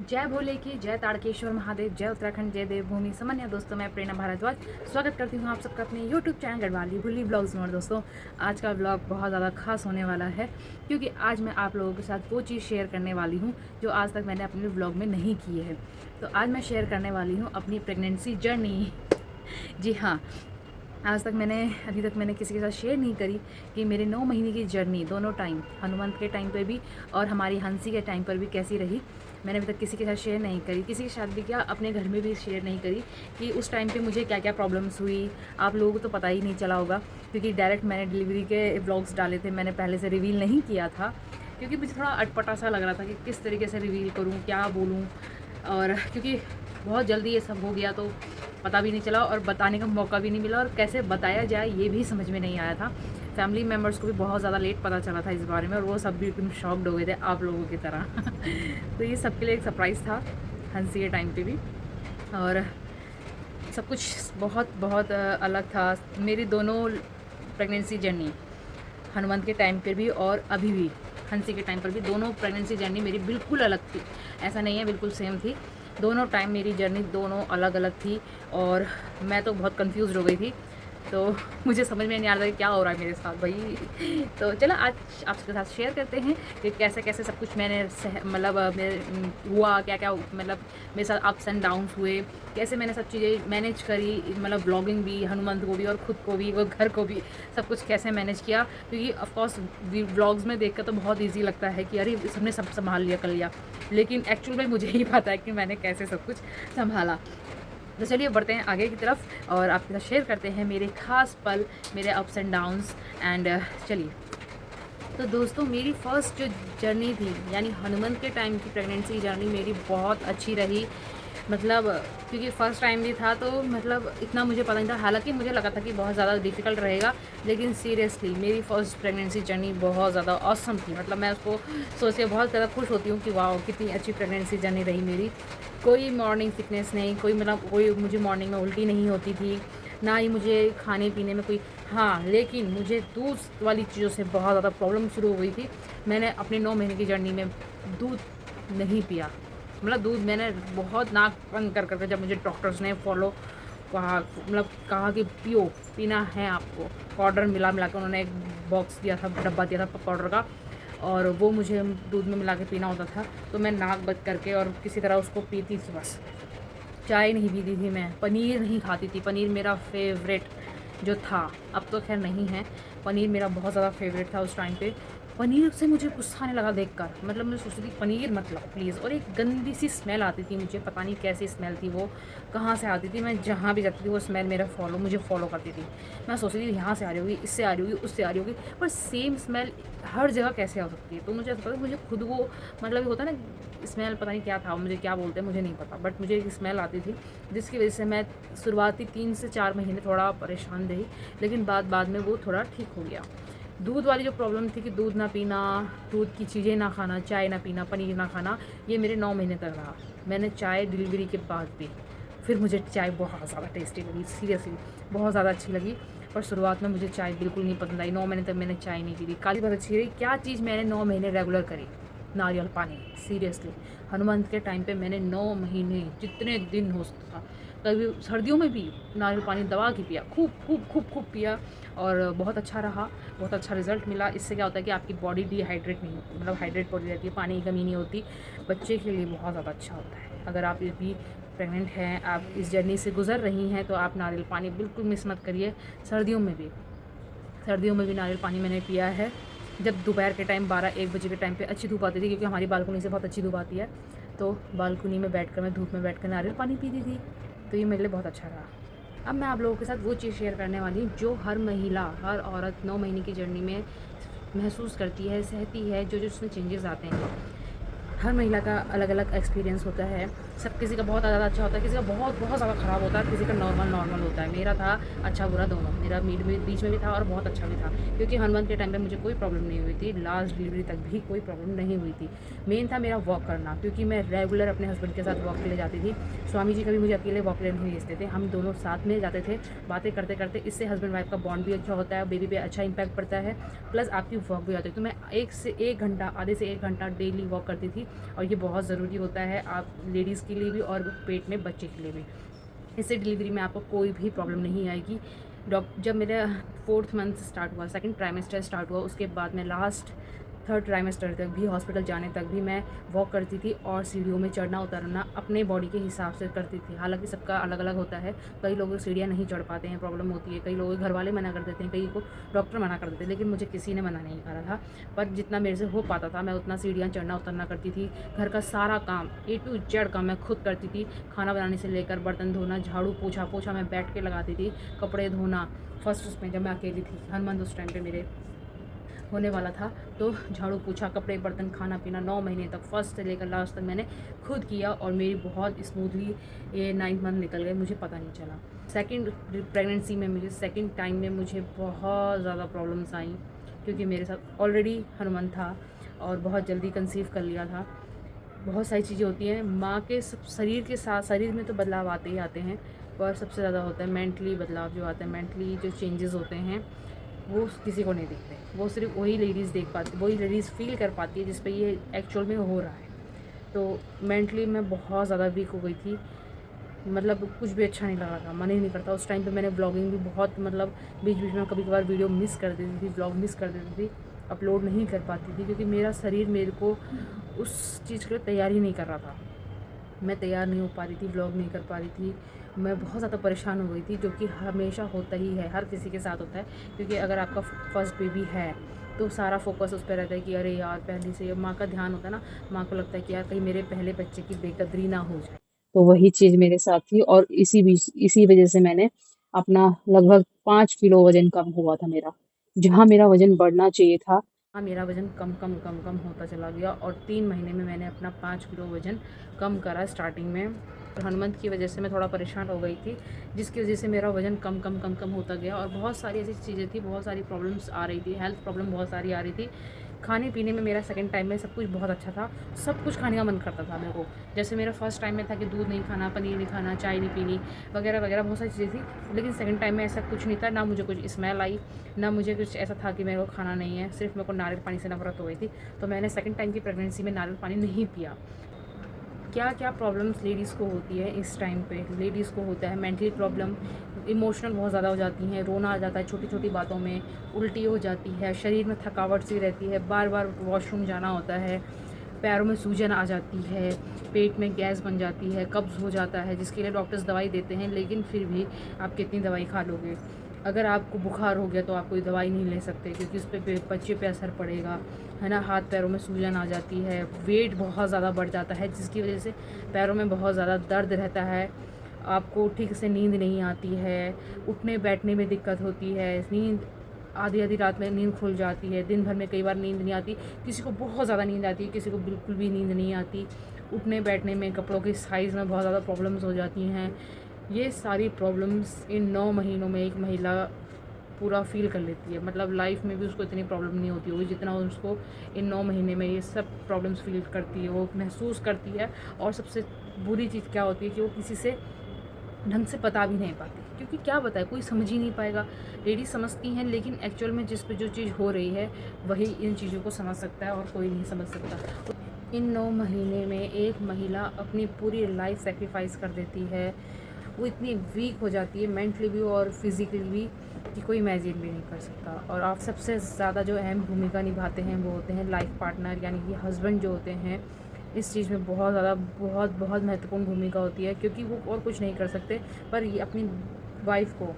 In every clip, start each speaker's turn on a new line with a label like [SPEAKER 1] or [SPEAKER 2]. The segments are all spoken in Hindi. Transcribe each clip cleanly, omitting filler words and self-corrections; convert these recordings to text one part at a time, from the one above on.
[SPEAKER 1] जय भोले की जय ताड़केश्वर महादेव, जय उत्तराखंड, जय देवभूमि समन्या। दोस्तों मैं प्रेरणा भारद्वाज स्वागत करती हूँ आप सबका अपने यूट्यूब चैनल गढ़वाली भूली ब्लॉग्स में। और दोस्तों आज का ब्लॉग बहुत ज़्यादा खास होने वाला है क्योंकि आज मैं आप लोगों के साथ वो चीज़ शेयर करने वाली हूँ जो आज तक मैंने अपने ब्लॉग में नहीं की है। तो आज मैं शेयर करने वाली हूँ अपनी प्रेगनेंसी जर्नी। जी हाँ, आज तक अभी तक मैंने किसी के साथ शेयर नहीं करी कि मेरे 9 महीने की जर्नी दोनों टाइम, हनुमंत के टाइम पे भी और हमारी हंसी के टाइम पर भी कैसी रही। मैंने अभी तक किसी के साथ शेयर नहीं करी, किसी के साथ भी क्या अपने घर में भी शेयर नहीं करी कि उस टाइम पे मुझे क्या क्या प्रॉब्लम्स हुई। आप लोगों को तो पता ही नहीं चला होगा क्योंकि डायरेक्ट मैंने डिलीवरी के व्लॉग्स डाले थे, मैंने पहले से रिवील नहीं किया था क्योंकि मुझे थोड़ा अटपटा सा लग रहा था कि किस तरीके से रिवील करूँ, क्या बोलूँ। और क्योंकि बहुत जल्दी ये सब हो गया तो पता भी नहीं चला और बताने का मौका भी नहीं मिला और कैसे बताया जाए ये भी समझ में नहीं आया था। फैमिली मेम्बर्स को भी बहुत ज़्यादा लेट पता चला था इस बारे में और वो सब भी एकदम शॉक्ड हो गए थे आप लोगों की तरह। तो ये सबके लिए एक सरप्राइज़ था हंसी के टाइम पे भी। और सब कुछ बहुत बहुत अलग था। मेरी दोनों प्रेगनेंसी जर्नी, हनुमंत के टाइम पर भी और अभी भी हंसी के टाइम पर भी, दोनों प्रेगनेंसी जर्नी मेरी बिल्कुल अलग थी। ऐसा नहीं है बिल्कुल सेम थी, दोनों टाइम मेरी जर्नी दोनों अलग अलग थी और मैं तो बहुत कंफ्यूज हो गई थी। तो मुझे समझ में नहीं आ रहा था कि क्या हो रहा है मेरे साथ भाई। तो चलो आज आपके साथ शेयर करते हैं कि कैसे कैसे सब कुछ मैंने मतलब हुआ, क्या क्या मतलब मेरे साथ अप्स एंड डाउन्स हुए, कैसे मैंने सब चीज़ें मैनेज करी, मतलब ब्लॉगिंग भी, हनुमंत को भी और ख़ुद को भी और घर को भी, सब कुछ कैसे मैनेज किया। क्योंकि ऑफकोर्स ब्लॉग्स में देख कर तो बहुत ईजी लगता है कि अरे सबने सब संभाल लिया कर लिया, लेकिन एक्चुअल में मुझे ही पता है कि मैंने कैसे सब कुछ संभाला। तो चलिए बढ़ते हैं आगे की तरफ और आपके साथ शेयर करते हैं मेरे खास पल, मेरे अप्स एंड डाउन्स एंड चलिए। तो दोस्तों मेरी फ़र्स्ट जो जर्नी थी यानी हनुमंत के टाइम की प्रेगनेंसी जर्नी मेरी बहुत अच्छी रही। मतलब क्योंकि फ़र्स्ट टाइम भी था तो मतलब इतना मुझे पता नहीं था, हालांकि मुझे लगा था कि बहुत ज़्यादा डिफ़िकल्ट रहेगा, लेकिन सीरियसली मेरी फ़र्स्ट प्रेगनेंसी जर्नी बहुत ज़्यादा ऑसम थी। मतलब मैं उसको सोच के बहुत ज़्यादा खुश होती हूँ कि वाह कितनी अच्छी प्रेगनेंसी जर्नी रही मेरी। कोई मॉर्निंग सिकनेस नहीं, कोई मुझे मॉर्निंग में उल्टी नहीं होती थी, ना ही मुझे खाने पीने में कोई, हाँ लेकिन मुझे दूध वाली चीज़ों से बहुत ज़्यादा प्रॉब्लम शुरू हो गई थी। मैंने अपने 9 महीने की जर्नी में दूध नहीं पिया, मतलब दूध मैंने बहुत नाक बंद कर करके, जब मुझे डॉक्टर्स ने कहा कि पीना है आपको, पाउडर मिला के उन्होंने एक बॉक्स दिया था, डब्बा दिया था पाउडर का, और वो मुझे दूध में मिला के पीना होता था। तो मैं नाक बंद करके और किसी तरह उसको पीती थी बस। चाय नहीं पीती थी मैं, पनीर नहीं खाती थी। पनीर मेरा फेवरेट जो था, अब तो खैर नहीं है, पनीर मेरा बहुत ज़्यादा फेवरेट था उस टाइम पे। पनीर से मुझे गुस्सा आने लगा देखकर, मतलब मैं सोचती थी पनीर मत लाओ प्लीज़। और एक गंदी सी स्मेल आती थी मुझे, पता नहीं कैसी स्मेल थी वो, कहाँ से आती थी। मैं जहाँ भी जाती थी वो स्मेल मुझे फॉलो करती थी। मैं सोचती थी यहाँ से आ रही होगी, इससे आ रही होगी, उससे आ रही होगी, पर सेम स्मेल हर जगह कैसे आ सकती है। तो मुझे पता, मुझे खुद वो मतलब होता है ना स्मेल, पता नहीं क्या था, मुझे क्या बोलते हैं मुझे नहीं पता, बट मुझे एक स्मेल आती थी जिसकी वजह से मैं शुरुआती 3 से 4 महीने थोड़ा परेशान रही, लेकिन बाद में वो थोड़ा ठीक हो गया। दूध वाली जो प्रॉब्लम थी कि दूध ना पीना, दूध की चीज़ें ना खाना, चाय ना पीना, पनीर ना खाना, ये मेरे 9 महीने तक रहा। मैंने चाय डिलीवरी के बाद पी, फिर मुझे चाय बहुत ज़्यादा टेस्टी लगी, सीरियसली बहुत ज़्यादा अच्छी लगी। पर शुरुआत में मुझे चाय बिल्कुल नहीं पसंद आई। 9 महीने तक मैंने चाय नहीं पी थी। काली बहुत अच्छी रही। क्या चीज़ मैंने 9 महीने रेगुलर करी, नारियल पानी। सीरियसली हनुमंत के टाइम पे मैंने 9 महीने जितने दिन हो सकता था, कभी सर्दियों में भी नारियल पानी दबा के पिया, खूब खूब खूब खूब पिया और बहुत अच्छा रहा, बहुत अच्छा रिजल्ट मिला। इससे क्या होता है कि आपकी बॉडी डिहाइड्रेट नहीं होती, मतलब हाइड्रेट बॉडी रहती है, पानी की कमी नहीं होती। बच्चे के लिए बहुत ज़्यादा अच्छा होता है। अगर आप भी प्रेग्नेंट हैं, आप इस जर्नी से गुजर रही हैं, तो आप नारियल पानी बिल्कुल मिस मत करिए। सर्दियों में भी नारियल पानी मैंने पिया है। जब दोपहर के टाइम 12-1 बजे के टाइम पे अच्छी धूप आती थी, क्योंकि हमारी बालकनी से बहुत अच्छी धूप आती है, तो बालकनी में बैठकर मैं धूप में बैठकर नारियल पानी पीती थी। तो ये मेरे लिए बहुत अच्छा रहा। अब मैं आप लोगों के साथ वो चीज़ शेयर करने वाली हूँ जो हर महिला, हर औरत 9 महीने की जर्नी में महसूस करती है, सहती है, जो उसमें चेंजेस आते हैं। हर महिला का अलग अलग एक्सपीरियंस होता है। सब किसी का बहुत ज़्यादा अच्छा होता है, किसी का बहुत बहुत ज़्यादा ख़राब होता है, किसी का नॉर्मल होता है। मेरा था अच्छा बुरा दोनों, मेरा बीच में भी था और बहुत अच्छा भी था, क्योंकि हनुमान के टाइम पे मुझे कोई प्रॉब्लम नहीं हुई थी। लास्ट डिलीवरी तक भी कोई प्रॉब्लम नहीं हुई थी। मेन था मेरा वॉक करना, क्योंकि मैं रेगुलर अपने हस्बैंड के साथ वॉक के लिए जाती थी। स्वामी जी कभी मुझे अकेले वॉक के लिए नहीं भेजते थे, हम दोनों साथ में जाते थे, बातें करते करते। इससे हस्बैंड वाइफ का बॉन्ड भी अच्छा होता है, बेबी पे अच्छा इंपैक्ट पड़ता है, प्लस आपकी वॉक भी होती है। तो मैं 1 से 1 घंटा, आधे से 1 घंटा डेली वॉक करती थी, और ये बहुत ज़रूरी होता है आप लेडीज़ के लिए भी और पेट में बच्चे के लिए भी। इससे डिलीवरी में आपको कोई भी प्रॉब्लम नहीं आएगी। जब मेरा 4th मंथ स्टार्ट हुआ, 2nd ट्राइमेस्टर स्टार्ट हुआ, उसके बाद मैं लास्ट 3rd ट्राइमेस्टर तक भी हॉस्पिटल जाने तक भी मैं वॉक करती थी और सीढ़ियों में चढ़ना उतरना अपने बॉडी के हिसाब से करती थी। हालांकि सबका अलग अलग होता है, कई लोग सीढ़ियाँ नहीं चढ़ पाते हैं, प्रॉब्लम होती है, कई लोग घर वाले मना कर देते हैं, कई को डॉक्टर मना कर देते हैं, लेकिन मुझे किसी ने मना नहीं करा था। पर जितना मेरे से हो पाता था मैं उतना सीढ़ियाँ चढ़ना उतरना करती थी। घर का सारा काम A to Z काम मैं खुद करती थी। खाना बनाने से लेकर बर्तन धोना, झाड़ू पोछा मैं बैठ के लगाती थी। कपड़े धोना, फर्स्ट उसमें जब मैं अकेली थी, हनुमान उस टाइम पे मेरे होने वाला था, तो झाड़ू पोछा, कपड़े बर्तन, खाना पीना 9 महीने तक फर्स्ट से लेकर लास्ट तक मैंने खुद किया और मेरी बहुत स्मूथली ये 9th मंथ निकल गए, मुझे पता नहीं चला। सेकंड प्रेगनेंसी में मुझे सेकंड टाइम में मुझे बहुत ज़्यादा प्रॉब्लम्स आई, क्योंकि मेरे साथ ऑलरेडी हनुमान था और बहुत जल्दी कंसीव कर लिया था। बहुत सारी चीज़ें होती हैं माँ के सब शरीर के साथ, शरीर में तो बदलाव आते ही आते हैं, पर सबसे ज़्यादा होता है मेंटली बदलाव जो आता है, मेंटली जो चेंजेस होते हैं वो किसी को नहीं दिखते। वो सिर्फ वही लेडीज़ देख पाती, वही लेडीज़ फील कर पाती है जिस पे ये एक्चुअल में हो रहा है। तो मेंटली मैं बहुत ज़्यादा वीक हो गई थी, मतलब कुछ भी अच्छा नहीं लग रहा था, मन ही नहीं करता। उस टाइम पे मैंने ब्लॉगिंग भी बहुत, मतलब बीच बीच में कभी कभार वीडियो मिस कर देती थी, ब्लॉग मिस कर देती थी, अपलोड नहीं कर पाती थी, क्योंकि मेरा शरीर मेरे को उस चीज़ के लिए तैयार ही नहीं कर रहा था। मैं तैयार नहीं हो पा रही थी, व्लॉग नहीं कर पा रही थी, मैं बहुत ज़्यादा परेशान हो गई थी, जो कि हमेशा होता ही है, हर किसी के साथ होता है। क्योंकि अगर आपका फर्स्ट बेबी है तो सारा फोकस उस पर रहता है कि अरे यार पहले से माँ का ध्यान होता है ना, माँ को लगता है कि यार कहीं मेरे पहले बच्चे की बेकदरी ना हो जाए। तो वही चीज़ मेरे साथ थी और इसी वजह से मैंने अपना लगभग 5 किलो वज़न कम हुआ था मेरा। जहाँ मेरा वज़न बढ़ना चाहिए था, मेरा वज़न कम होता चला गया और 3 महीने में मैंने अपना 5 किलो वज़न कम करा स्टार्टिंग में। तो हनुमंत की वजह से मैं थोड़ा परेशान हो गई थी, जिसकी वजह से मेरा वज़न कम होता गया और बहुत सारी ऐसी चीज़ें थी, बहुत सारी प्रॉब्लम्स आ रही थी, हेल्थ प्रॉब्लम बहुत सारी आ रही थी। खाने पीने में मेरा सेकंड टाइम में सब कुछ बहुत अच्छा था, सब कुछ खाने का मन करता था मेरे को। जैसे मेरा फर्स्ट टाइम में था कि दूध नहीं खाना, पनीर नहीं खाना, चाय नहीं पीनी, वगैरह वगैरह बहुत सारी चीज़ें थी। लेकिन सेकंड टाइम में ऐसा कुछ नहीं था, ना मुझे कुछ स्मेल आई, ना मुझे कुछ ऐसा था कि मेरे को खाना नहीं है, सिर्फ मेरे को नारियल पानी से नफरत हो गई थी। तो मैंने सेकंड टाइम की प्रेगनेंसी में नारियल पानी नहीं पिया। क्या क्या प्रॉब्लम्स लेडीज़ को होती है इस टाइम पे? लेडीज़ को होता है मेंटली प्रॉब्लम, इमोशनल बहुत ज़्यादा हो जाती हैं, रोना आ जाता है छोटी छोटी बातों में, उल्टी हो जाती है, शरीर में थकावट सी रहती है, बार बार वॉशरूम जाना होता है, पैरों में सूजन आ जाती है, पेट में गैस बन जाती है, कब्ज़ हो जाता है, जिसके लिए डॉक्टर्स दवाई देते हैं, लेकिन फिर भी आप कितनी दवाई खा लोगे? अगर आपको बुखार हो गया तो आप कोई दवाई नहीं ले सकते, क्योंकि उस पर बच्चे पे असर पड़ेगा, है ना। हाथ पैरों में सूजन आ जाती है, वेट बहुत ज़्यादा बढ़ जाता है, जिसकी वजह से पैरों में बहुत ज़्यादा दर्द रहता है, आपको ठीक से नींद नहीं आती है, उठने बैठने में दिक्कत होती है, नींद आधी आधी रात में नींद खुल जाती है, दिन भर में कई बार नींद नहीं आती, किसी को बहुत ज़्यादा नींद आती है, किसी को बिल्कुल भी नींद नहीं आती, उठने बैठने में, कपड़ों के साइज़ में बहुत ज़्यादा प्रॉब्लम्स हो जाती हैं। ये सारी प्रॉब्लम्स इन 9 महीनों में एक महिला पूरा फील कर लेती है, मतलब लाइफ में भी उसको इतनी प्रॉब्लम नहीं होती होगी जितना उसको इन 9 महीने में ये सब प्रॉब्लम्स फील करती है, वो महसूस करती है। और सबसे बुरी चीज़ क्या होती है कि वो किसी से ढंग से बता भी नहीं पाती, क्योंकि क्या बताए, कोई समझ ही नहीं पाएगा। लेडीज समझती हैं, लेकिन एक्चुअल में जिस पे जो चीज़ हो रही है वही इन चीज़ों को समझ सकता है और कोई नहीं समझ सकता। इन 9 महीने में एक महिला अपनी पूरी लाइफ सेक्रीफाइस कर देती है, वो इतनी वीक हो जाती है मेंटली भी और फिज़िकली भी कि कोई इमेजिन भी नहीं कर सकता। और आप सबसे ज़्यादा जो अहम भूमिका निभाते हैं वो होते हैं लाइफ पार्टनर, यानी कि हस्बैंड जो होते हैं। इस चीज़ में बहुत ज़्यादा बहुत महत्वपूर्ण भूमिका होती है, क्योंकि वो और कुछ नहीं कर सकते, पर ये अपनी वाइफ को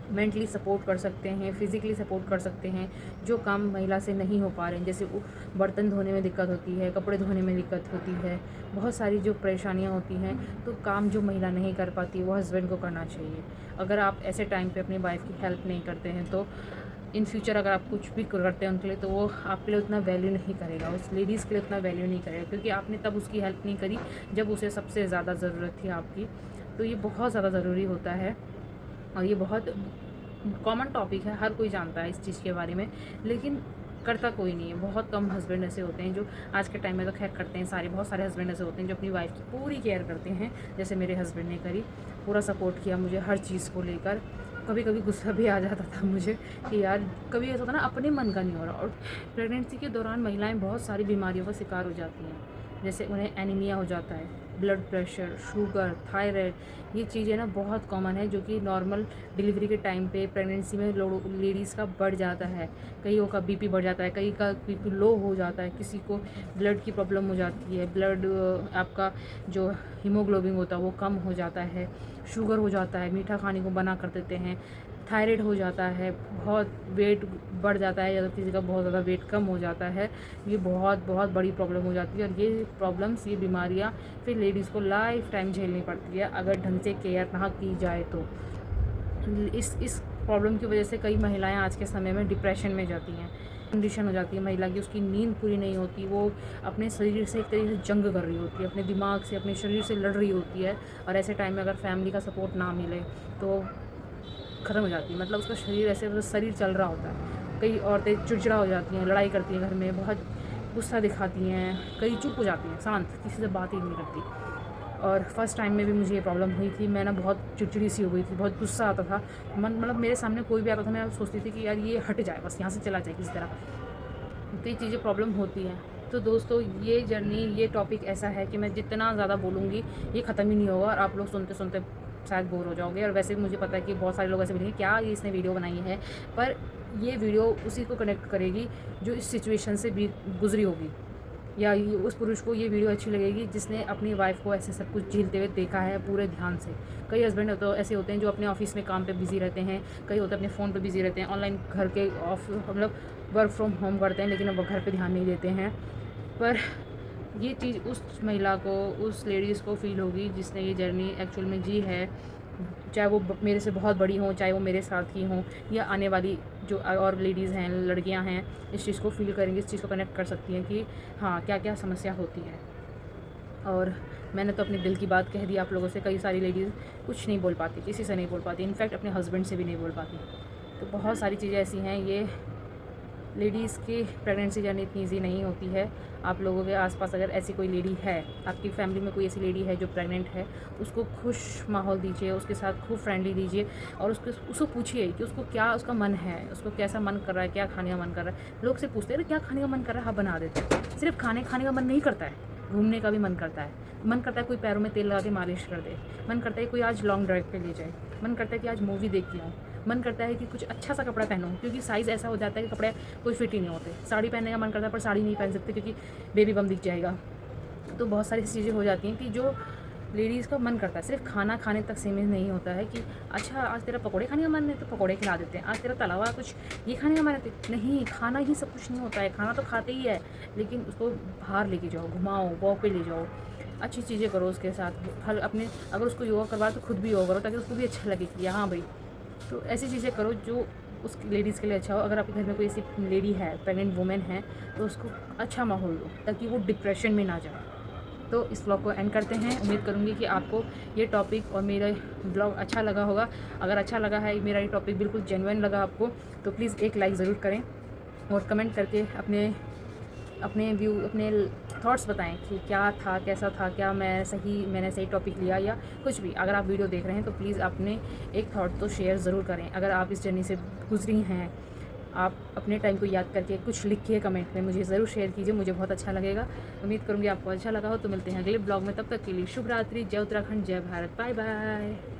[SPEAKER 1] मेंटली सपोर्ट कर सकते हैं, फिज़िकली सपोर्ट कर सकते हैं, जो काम महिला से नहीं हो पा रहे हैं। जैसे वो बर्तन धोने में दिक्कत होती है, कपड़े धोने में दिक्कत होती है, बहुत सारी जो परेशानियां होती हैं, तो काम जो महिला नहीं कर पाती वो हस्बैंड को करना चाहिए। अगर आप ऐसे टाइम पे अपनी वाइफ की हेल्प नहीं करते हैं तो इन फ्यूचर अगर आप कुछ भी करते हैं उनके लिए, तो वो आपके लिए उतना वैल्यू नहीं करेगा, उस लेडीज़ के लिए उतना वैल्यू नहीं करेगा, क्योंकि आपने तब उसकी हेल्प नहीं करी जब उसे सबसे ज़्यादा ज़रूरत थी आपकी। तो ये बहुत ज़्यादा ज़रूरी होता है और ये बहुत कॉमन टॉपिक है, हर कोई जानता है इस चीज़ के बारे में, लेकिन करता कोई नहीं है। बहुत कम हस्बैंड ऐसे होते हैं जो आज के टाइम में, तो खैर करते हैं सारे, बहुत सारे हस्बैंड ऐसे होते हैं जो अपनी वाइफ की पूरी केयर करते हैं, जैसे मेरे हस्बैंड ने करी, पूरा सपोर्ट किया मुझे हर चीज़ को लेकर। कभी कभी गुस्सा भी आ जाता था मुझे कि यार कभी ऐसा होता ना अपने मन का नहीं हो रहा। और प्रेगनेंसी के दौरान महिलाएं बहुत सारी बीमारियों का शिकार हो जाती हैं, जैसे उन्हें एनीमिया हो जाता है, ब्लड प्रेशर, शुगर, थायराइड, ये चीज़ें ना बहुत कॉमन है जो कि नॉर्मल डिलीवरी के टाइम पे प्रेगनेंसी में लेडीज़ का बढ़ जाता है। कईयों का बीपी बढ़ जाता है, कई का बीपी लो हो जाता है, किसी को ब्लड की प्रॉब्लम हो जाती है, ब्लड आपका जो हीमोग्लोबिन होता है वो कम हो जाता है, शुगर हो जाता है, मीठा खाने को मना कर देते हैं, थायराइड हो जाता है, बहुत वेट बढ़ जाता है, या किसी का बहुत ज़्यादा वेट कम हो जाता है। ये बहुत बहुत बड़ी प्रॉब्लम हो जाती है और ये प्रॉब्लम्स, ये बीमारियाँ फिर लेडीज़ को लाइफ टाइम झेलनी पड़ती है अगर ढंग से केयर ना की जाए तो। इस प्रॉब्लम की वजह से कई महिलाएं आज के समय में डिप्रेशन में जाती हैं, कंडीशन हो जाती है महिला की, उसकी नींद पूरी नहीं होती, वो अपने शरीर से एक तरीके से जंग कर रही होती है, अपने दिमाग से, अपने शरीर से लड़ रही होती है। और ऐसे टाइम में अगर फैमिली का सपोर्ट ना मिले तो ख़त्म हो जाती है, मतलब उसका शरीर ऐसे मतलब शरीर चल रहा होता है। कई औरतें चिड़चिड़ा हो जाती हैं, लड़ाई करती हैं घर में, बहुत गुस्सा दिखाती हैं, कई चुप हो जाती हैं, शांत, किसी से बात ही नहीं करती। और फर्स्ट टाइम में भी मुझे ये प्रॉब्लम हुई थी, मैं ना बहुत चिड़चिड़ी सी हो गई थी, बहुत गुस्सा आता था, मतलब मेरे सामने कोई भी आता था मैं सोचती थी कि यार ये हट जाए, बस यहाँ से चला जाए किसी तरह। तो ये चीज़ें प्रॉब्लम होती हैं। तो दोस्तों ये जर्नी, ये टॉपिक ऐसा है कि मैं जितना ज़्यादा बोलूँगी ये ख़त्म ही नहीं होगा और आप लोग सुनते सुनते शायद बोर हो जाओगे। और वैसे भी मुझे पता है कि बहुत सारे लोग ऐसे बोलेंगे क्या ये इसने वीडियो बनाई है, पर ये वीडियो उसी को कनेक्ट करेगी जो इस सिचुएशन से भी गुजरी होगी, या उस पुरुष को ये वीडियो अच्छी लगेगी जिसने अपनी वाइफ को ऐसे सब कुछ झेलते हुए देखा है पूरे ध्यान से। कई हस्बैंड तो ऐसे होते हैं जो अपने ऑफिस में काम पे बिज़ी रहते हैं, कई होते हैं अपने फ़ोन पे बिज़ी रहते हैं, ऑनलाइन घर के मतलब वर्क फ्रॉम होम करते हैं, लेकिन अब वो घर पे ध्यान नहीं देते हैं। पर ये चीज़ उस महिला को, उस लेडीज़ को फ़ील होगी जिसने ये जर्नी एक्चुअल में जी है, चाहे वो मेरे से बहुत बड़ी हों, चाहे वो मेरे साथ ही हों, या आने वाली जो और लेडीज़ हैं, लड़कियां हैं, इस चीज़ को फ़ील करेंगी, इस चीज़ को कनेक्ट कर सकती हैं कि हाँ क्या क्या समस्या होती है। और मैंने तो अपने दिल की बात कह दी आप लोगों से। कई सारी लेडीज़ कुछ नहीं बोल पाती, किसी से नहीं बोल पाती, इनफैक्ट अपने हस्बैंड से भी नहीं बोल पाती। तो बहुत सारी चीज़ें ऐसी हैं, ये लेडीज़ की प्रेगनेंसी जर्नी इतनी ईजी नहीं होती है। आप लोगों के आसपास अगर ऐसी कोई लेडी है, आपकी फैमिली में कोई ऐसी लेडी है जो प्रेग्नेंट है, उसको खुश माहौल दीजिए, उसके साथ खूब फ्रेंडली दीजिए और उसको पूछिए कि उसको क्या उसका मन है, उसको कैसा मन कर रहा है, क्या खाने का मन कर रहा है। लोग से पूछते हैं क्या खाने का मन कर रहा है, हाँ बना देते हैं। सिर्फ खाने का मन नहीं करता है, घूमने का भी मन करता है। मन करता है कोई पैरों में तेल लगा के मालिश कर दे, मन करता है कोई आज लॉन्ग ड्राइव पे ले जाए, मन करता है कि आज मूवी देख के आऊँ, मन करता है कि कुछ अच्छा सा कपड़ा पहनूं, क्योंकि साइज़ ऐसा हो जाता है कि कपड़े कोई फिट ही नहीं होते। साड़ी पहनने का मन करता है पर साड़ी नहीं पहन सकते क्योंकि बेबी बम दिख जाएगा। तो बहुत सारी चीज़ें हो जाती हैं कि जो लेडीज़ का मन करता है, सिर्फ खाना खाने तक सीमित नहीं होता है कि अच्छा आज तेरा पकौड़े खाने का मन है तो पकौड़े खिला देते हैं, आज तेरा तला हुआ कुछ ये खाने का मन है। नहीं, खाना ही सब कुछ नहीं होता है, खाना तो खाते ही है, लेकिन उसको बाहर लेके जाओ, घुमाओ, वॉक पे ले जाओ, अच्छी चीज़ें करो उसके साथ। हर अपने अगर उसको योगा करवा तो खुद भी योगा करो ताकि उसको भी अच्छा लगे कि हाँ भाई। तो ऐसी चीज़ें करो जो उस लेडीज़ के लिए अच्छा हो। अगर आपके घर में कोई ऐसी लेडी है, प्रेग्नेंट वुमेन है, तो उसको अच्छा माहौल दो ताकि वो डिप्रेशन में ना जाए। तो इस ब्लॉग को एंड करते हैं। उम्मीद करूँगी कि आपको ये टॉपिक और मेरा ब्लॉग अच्छा लगा होगा। अगर अच्छा लगा है, मेरा ये टॉपिक बिल्कुल जेन्युइन लगा आपको, तो प्लीज़ एक लाइक ज़रूर करें और कमेंट करके अपने अपने थॉट्स बताएं कि क्या था, कैसा था, क्या मैंने सही टॉपिक लिया या कुछ भी। अगर आप वीडियो देख रहे हैं तो प्लीज़ अपने एक थॉट तो शेयर ज़रूर करें। अगर आप इस जर्नी से गुजरी हैं, आप अपने टाइम को याद करके कुछ लिखिए कमेंट में, मुझे ज़रूर शेयर कीजिए, मुझे बहुत अच्छा लगेगा। उम्मीद करूँगी आपको अच्छा लगा हो। तो मिलते हैं अगले ब्लॉग में, तब तक के लिए शुभ रात्रि। जय उत्तराखंड, जय भारत, बाय बाय।